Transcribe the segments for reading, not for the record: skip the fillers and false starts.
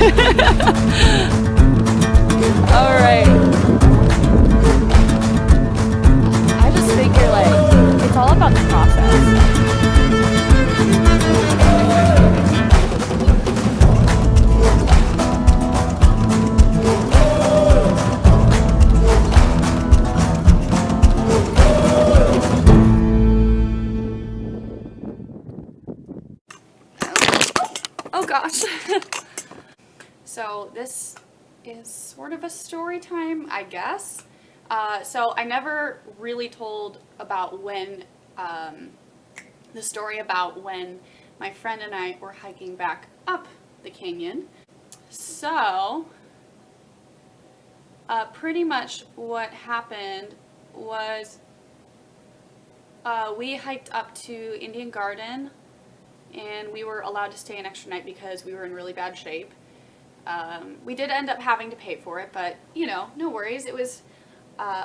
All right. I just figure like it's all about the process. Oh gosh. So this is sort of a story time, I guess. So I never really told about when, the story about when my friend and I were hiking back up the canyon. So, pretty much what happened was we hiked up to Indian Garden and we were allowed to stay an extra night because we were in really bad shape. We did end up having to pay for it, but you know, no worries. It was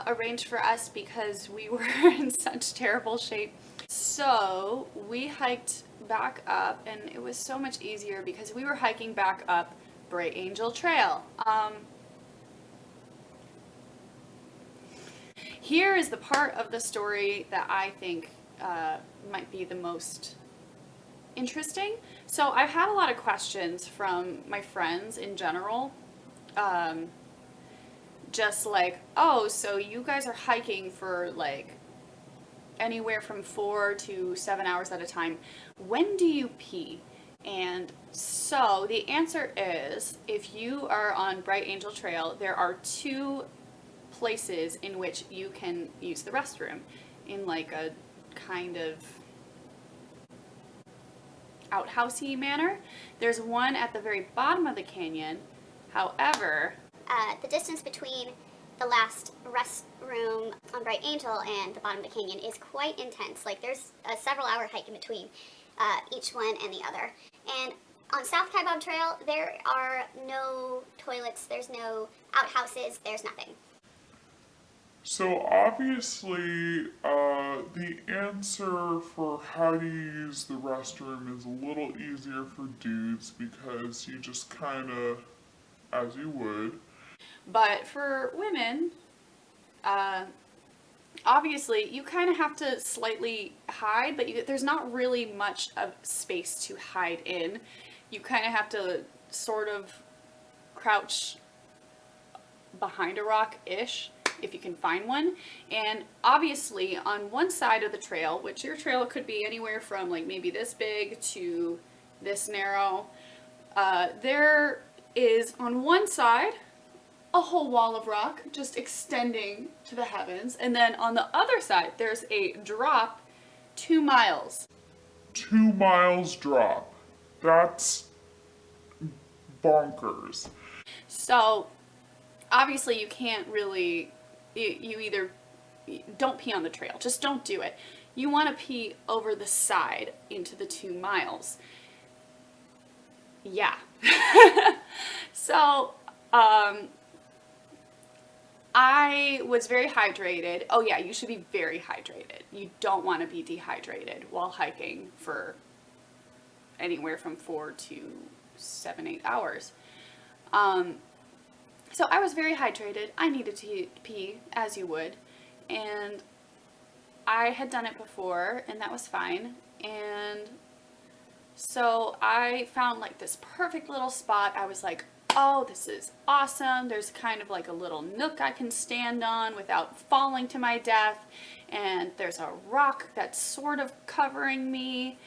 arranged for us because we were in such terrible shape. So we hiked back up, and it was so much easier because we were hiking back up Bright Angel Trail. Here is the part of the story that I think might be the most interesting. So I've had a lot of questions from my friends in general. Just like, oh, so you guys are hiking for like anywhere from 4 to 7 hours at a time. When do you pee? And so the answer is, if you are on Bright Angel Trail, there are 2 places in which you can use the restroom in like a kind of outhousey manner. There's one at the very bottom of the canyon. However, the distance between the last restroom on Bright Angel and the bottom of the canyon is quite intense. Like there's a several hour hike in between each one and the other. And on South Kaibab Trail, there are no toilets, there's no outhouses, there's nothing. So obviously, the answer for how to use the restroom is a little easier for dudes because you just kind of, as you would. but for women, obviously you kind of have to slightly hide, but there's not really much of space to hide in. You kind of have to sort of crouch behind a rock-ish if you can find one. And obviously on one side of the trail, which your trail could be anywhere from like maybe this big to this narrow, there is on one side a whole wall of rock just extending to the heavens, and then on the other side there's a drop 2 miles. 2 miles drop. That's bonkers. So obviously you can't really, you either don't pee on the trail, just don't do it. You want to pee over the side into the 2 miles. Yeah. So I was very hydrated. Oh yeah, you should be very hydrated. You don't want to be dehydrated while hiking for anywhere from 4 to 7, 8 hours. So I was very hydrated. I needed to pee, as you would, and I had done it before, and that was fine. And so I found like this perfect little spot. I was like, oh, this is awesome. There's kind of like a little nook I can stand on without falling to my death. And there's a rock that's sort of covering me.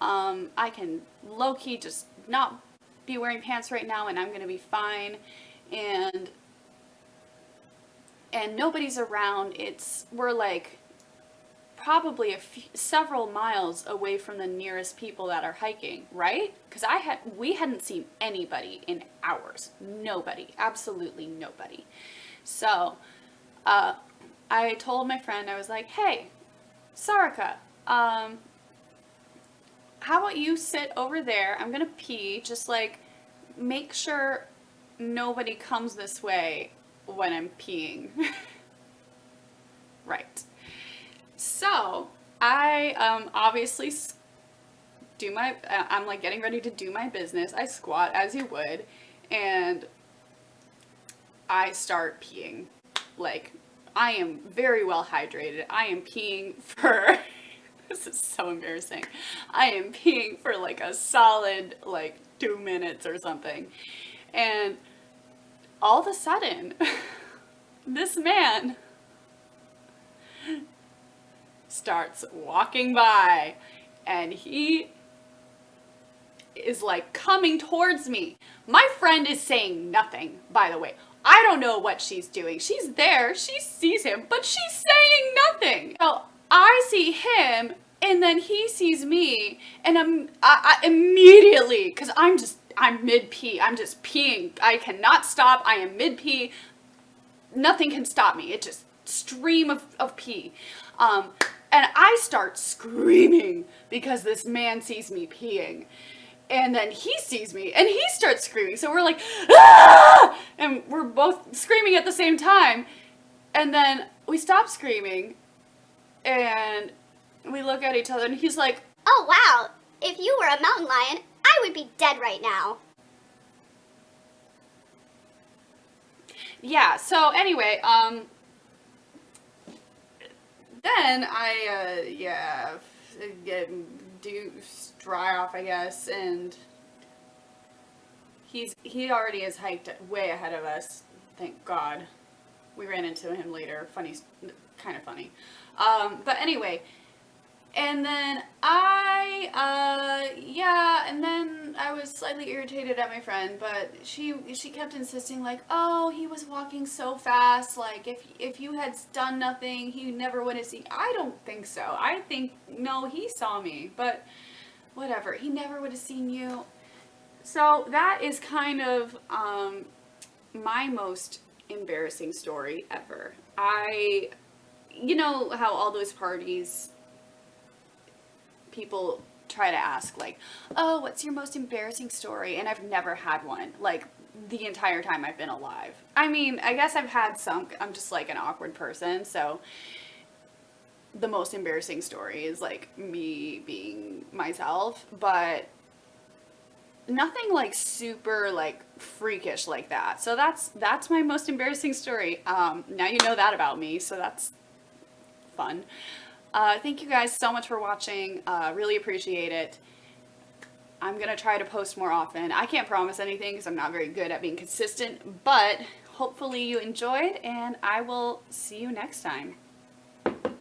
I can low-key just not be wearing pants right now and I'm going to be fine. And nobody's around. We're like probably several miles away from the nearest people that are hiking, right? Because we hadn't seen anybody in hours. Nobody, absolutely nobody. So I told my friend, I was like, hey, Sarika, how about you sit over there? I'm gonna pee. Just like make sure nobody comes this way when I'm peeing. Right. So I obviously I'm like getting ready to do my business. I squat as you would, and I start peeing. Like, I am very well hydrated. I am peeing for, this is so embarrassing. I am peeing for like a solid, like 2 minutes or something. And all of a sudden, this man starts walking by, and he is like coming towards me. My friend is saying nothing, by the way. I don't know what she's doing. She's there, she sees him, but she's saying nothing. So I see him, and then he sees me, and I immediately, because I'm mid-pee. I'm just peeing. I cannot stop. I am mid-pee. Nothing can stop me. It just stream of pee. And I start screaming because this man sees me peeing. And then he sees me and he starts screaming. So we're like, ah! And we're both screaming at the same time. And then we stop screaming and we look at each other and he's like, Oh, wow. If you were a mountain lion, I would be dead right now. yeah. So anyway, then I, do dry off, I guess, and he already is hiked way ahead of us. Thank God. We ran into him later. Funny, kind of funny. But anyway, and then and then I was slightly irritated at my friend, but she kept insisting like, oh, he was walking so fast, like if you had done nothing, he never would have seen. I don't think so. I think, no, he saw me, but whatever, he never would have seen you. So that is kind of my most embarrassing story ever. You know how all those parties, people try to ask like, oh, what's your most embarrassing story? And I've never had one, like, the entire time I've been alive. I mean, I guess I've had some. I'm just like an awkward person, so the most embarrassing story is like me being myself, but nothing like super like freakish like that. So that's my most embarrassing story. Now you know that about me, so that's fun. Thank you guys so much for watching. Really appreciate it. I'm gonna try to post more often. I can't promise anything because I'm not very good at being consistent, but hopefully you enjoyed, and I will see you next time.